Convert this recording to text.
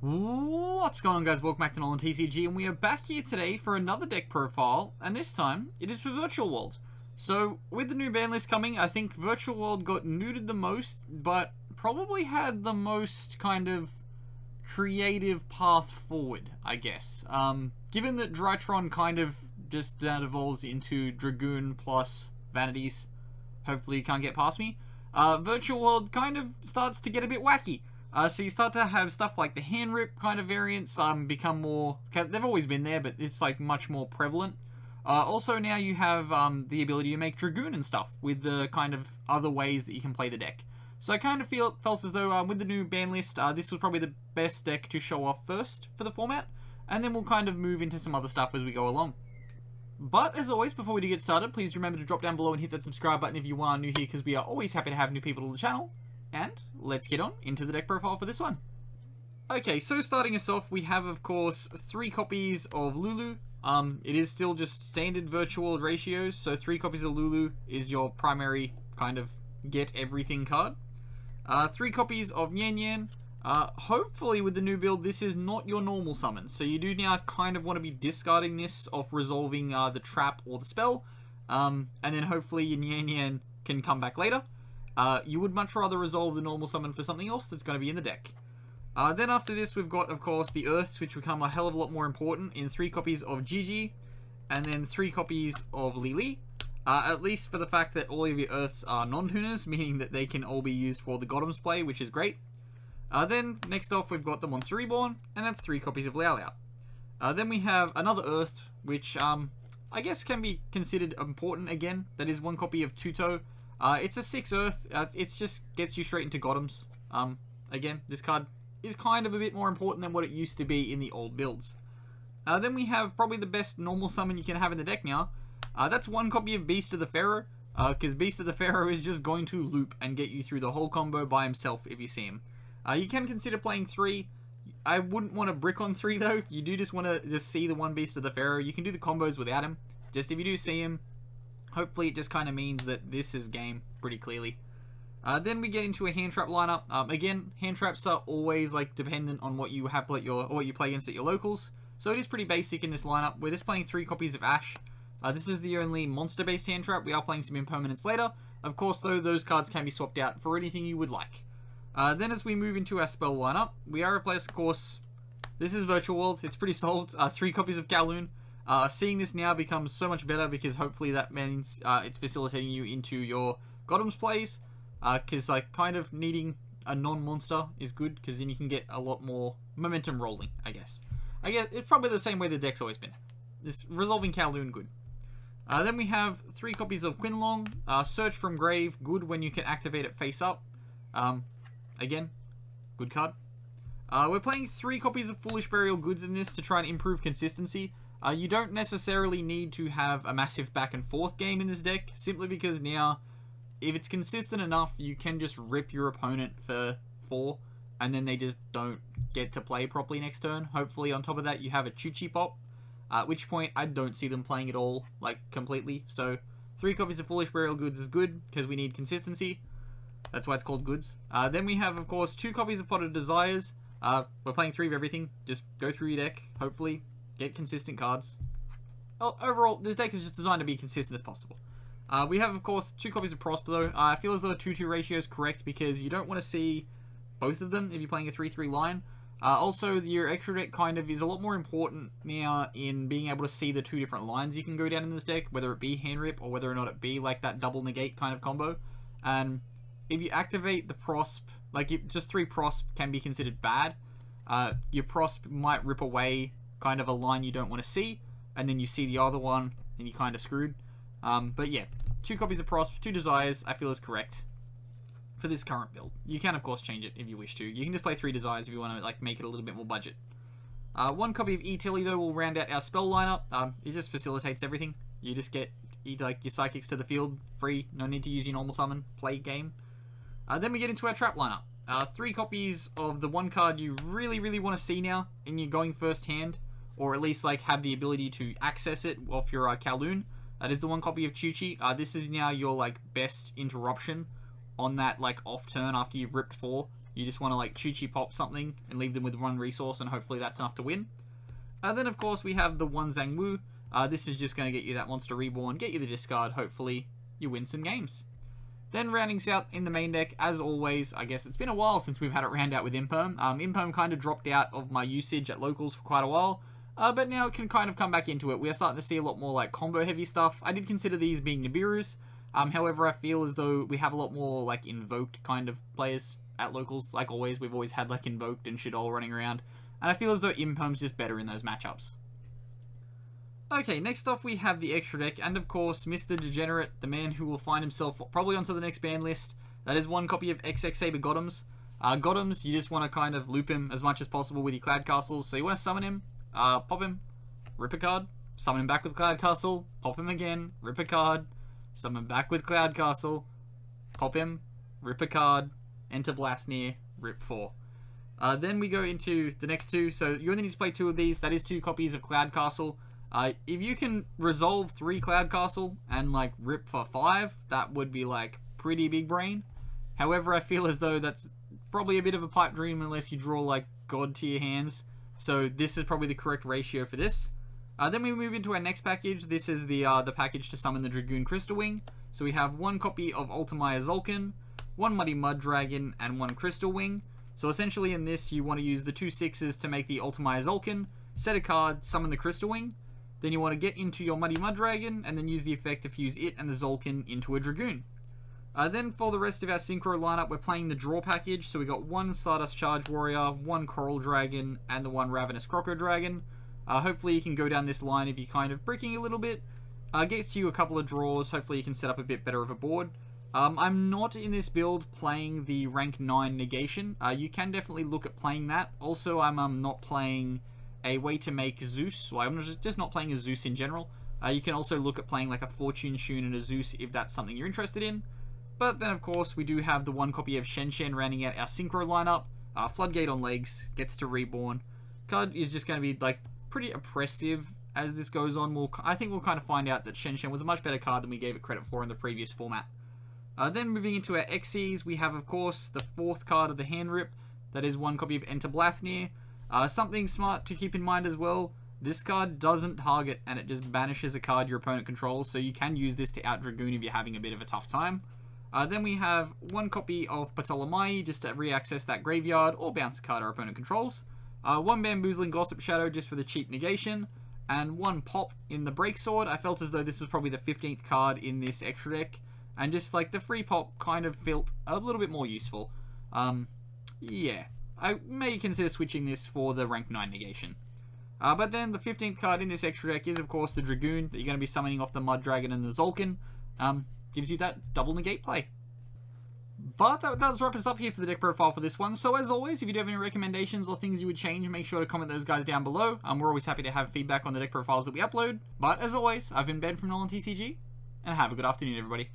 What's going on, guys? Welcome back to NolanTCG, and we are back here today for another deck profile, and this time it is for Virtual World. So, with the new ban list coming, I think Virtual World got neutered the most, but probably had the most kind of creative path forward, I guess. Given that Drytron kind of just evolves into Dragoon plus Vanities, hopefully you can't get past me, Virtual World kind of starts to get a bit wacky. So you start to have stuff like the hand rip kind of variants become more... They've always been there, but it's like much more prevalent. Also now you have the ability to make Dragoon and stuff with the kind of other ways that you can play the deck. So I kind of felt as though with the new ban list, this was probably the best deck to show off first for the format. And then we'll kind of move into some other stuff as we go along. But as always, before we do get started, please remember to drop down below and hit that subscribe button if you are new here, because we are always happy to have new people to the channel. And let's get on into the deck profile for this one. Okay, so starting us off, we have, of course, 3 copies of Lulu. It is still just standard Virtual World ratios, so 3 copies of Lulu is your primary kind of get everything card. 3 copies of Yan Yan. Hopefully with the new build, this is not your normal summon, so you do now kind of want to be discarding this off resolving the trap or the spell, and then hopefully your Yan Yan can come back later. You would much rather resolve the normal summon for something else that's going to be in the deck. Then after this, we've got, of course, the Earths, which become a hell of a lot more important in 3 copies of Gigi, and then 3 copies of Lili. At least for the fact that all of your Earths are non-tuners, meaning that they can all be used for the Gotems play, which is great. Then, next off, we've got the Monster Reborn, and that's 3 copies of Liao Liao. Then we have another Earth, which I guess can be considered important again. That is 1 copy of Tuto. It's a 6 Earth. It just gets you straight into Gotems. Again, this card is kind of a bit more important than what it used to be in the old builds. Then we have probably the best normal summon you can have in the deck now. That's 1 copy of Beast of the Pharaoh, because Beast of the Pharaoh is just going to loop and get you through the whole combo by himself if you see him. You can consider playing 3. I wouldn't want to brick on 3 though. You do just want to just see the 1 Beast of the Pharaoh. You can do the combos without him. Just if you do see him, hopefully it just kind of means that this is game pretty clearly. Then we get into a hand trap lineup. Again, hand traps are always like dependent on what you have what you play against at your locals. So it is pretty basic in this lineup. We're just playing 3 copies of Ash. This is the only monster-based hand trap. We are playing some impermanents later. Of course, though, those cards can be swapped out for anything you would like. Then as we move into our spell lineup, we are replaced, of course. This is Virtual World. It's pretty solved. 3 copies of Kowloon. Seeing this now becomes so much better because hopefully that means it's facilitating you into your Gotems plays. Because like kind of needing a non-monster is good because then you can get a lot more momentum rolling, I guess. It's probably the same way the deck's always been. This resolving Kowloon, good. Then we have 3 copies of Quinlong. Search from Grave, good when you can activate it face up. Again, good card. We're playing 3 copies of Foolish Burial Goods in this to try and improve consistency. You don't necessarily need to have a massive back and forth game in this deck, simply because now, if it's consistent enough, you can just rip your opponent for 4, and then they just don't get to play properly next turn. Hopefully, on top of that, you have a Chuchi Pop, at which point I don't see them playing it all, like, completely. So, 3 copies of Foolish Burial Goods is good, because we need consistency. That's why it's called Goods. Then we have, of course, 2 copies of Pot of Desires. We're playing 3 of everything. Just go through your deck, hopefully get consistent cards. Overall, this deck is just designed to be consistent as possible. We have, of course, 2 copies of Prosper, though. I feel as though a 2-2 ratio is correct because you don't want to see both of them if you're playing a 3-3 line. Also, your extra deck kind of is a lot more important now in being able to see the 2 different lines you can go down in this deck, whether it be hand rip or whether or not it be like that double negate kind of combo. And if you activate the Prosp, like just 3 Prosp can be considered bad. Your Prosp might rip away kind of a line you don't want to see, and then you see the other one, and you're kind of screwed. But yeah, 2 copies of Prosp, 2 Desires, I feel is correct for this current build. You can, of course, change it if you wish to. You can just play 3 Desires if you want to like make it a little bit more budget. 1 copy of E-Tilly, though, will round out our spell lineup. It just facilitates everything. You just get like your Psychics to the field, free, no need to use your normal summon, play game. Then we get into our trap lineup. 3 copies of the 1 card you really, really want to see now in your going first hand, or at least like have the ability to access it off your Kowloon. That is the 1 copy of Chuchi. This is now your like best interruption on that like off turn after you've ripped 4. You just want to like Chi-Chi pop something and leave them with 1 resource, and hopefully that's enough to win. Then of course we have the 1 Zhang Wu. This is just going to get you that monster reborn, get you the discard, hopefully you win some games. Then rounding out in the main deck, as always, I guess it's been a while since we've had it round out with Imperm. Imperm kind of dropped out of my usage at locals for quite a while, but now it can kind of come back into it. We are starting to see a lot more like combo heavy stuff. I did consider these being Nibirus, however I feel as though we have a lot more like invoked kind of players at locals. Like always, we've always had like invoked and shit all running around, and I feel as though Imperm's just better in those matchups. Okay, next off we have the extra deck, and of course Mr. Degenerate, the man who will find himself probably onto the next ban list. That is 1 copy of XX Saber Gotems. Gotems, you just want to kind of loop him as much as possible with your Cloud Castles. So you want to summon him, pop him, rip a card, summon him back with Cloud Castle, pop him again, rip a card, summon back with Cloud Castle, pop him, rip a card, enter Blathnir, rip 4. Then we go into the next 2. So you only need to play 2 of these. That is 2 copies of Cloud Castle. If you can resolve 3 Cloud Castle and like rip for 5, that would be like pretty big brain. However, I feel as though that's probably a bit of a pipe dream unless you draw like god tier hands. So this is probably the correct ratio for this. Then we move into our next package. This is the package to summon the Dragoon Crystal Wing. So we have 1 copy of Ultimaya Zolkin, 1 Muddy Mud Dragon, and 1 Crystal Wing. So essentially in this, you want to use the 2 6s to make the Ultimaya Zolkin, set a card, summon the Crystal Wing. Then you want to get into your Muddy Mud Dragon, and then use the effect to fuse it and the Zolkin into a Dragoon. Then for the rest of our Synchro lineup, we're playing the Draw package. So we got 1 Stardust Charge Warrior, 1 Coral Dragon, and the 1 Ravenous Croco Dragon. Hopefully you can go down this line if you're kind of bricking a little bit. Gets you a couple of draws. Hopefully you can set up a bit better of a board. I'm not in this build playing the rank 9 negation. You can definitely look at playing that. Also, I'm not playing a way to make Zeus. Well, I'm just not playing a Zeus in general. You can also look at playing like a Fortune Shun and a Zeus if that's something you're interested in. But then, of course, we do have the 1 copy of Shen Shen rounding out our Synchro lineup. Floodgate on legs, gets to reborn. Card is just going to be like pretty oppressive as this goes on. I think we'll kind of find out that Shen Shen was a much better card than we gave it credit for in the previous format. Then moving into our Xyz, we have, of course, the 4th card of the Hand Rip. That is 1 copy of Enter Blathnir. Something smart to keep in mind as well, this card doesn't target and it just banishes a card your opponent controls, so you can use this to out-Dragoon if you're having a bit of a tough time. Then we have 1 copy of Ptolemai just to re-access that graveyard or bounce a card our opponent controls. 1 Bamboozling Gossip Shadow just for the cheap negation. And 1 Pop in the Breaksword. I felt as though this was probably the 15th card in this extra deck. And just like the free pop kind of felt a little bit more useful. Yeah. I may consider switching this for the rank 9 negation. But then the 15th card in this extra deck is of course the Dragoon that you're going to be summoning off the Mud Dragon and the Zolkin. Gives you that double negate play. But that does wrap us up here for the deck profile for this one. So as always, if you do have any recommendations or things you would change, make sure to comment those guys down below. We're always happy to have feedback on the deck profiles that we upload. But as always, I've been Ben from NolanTCG, and have a good afternoon everybody.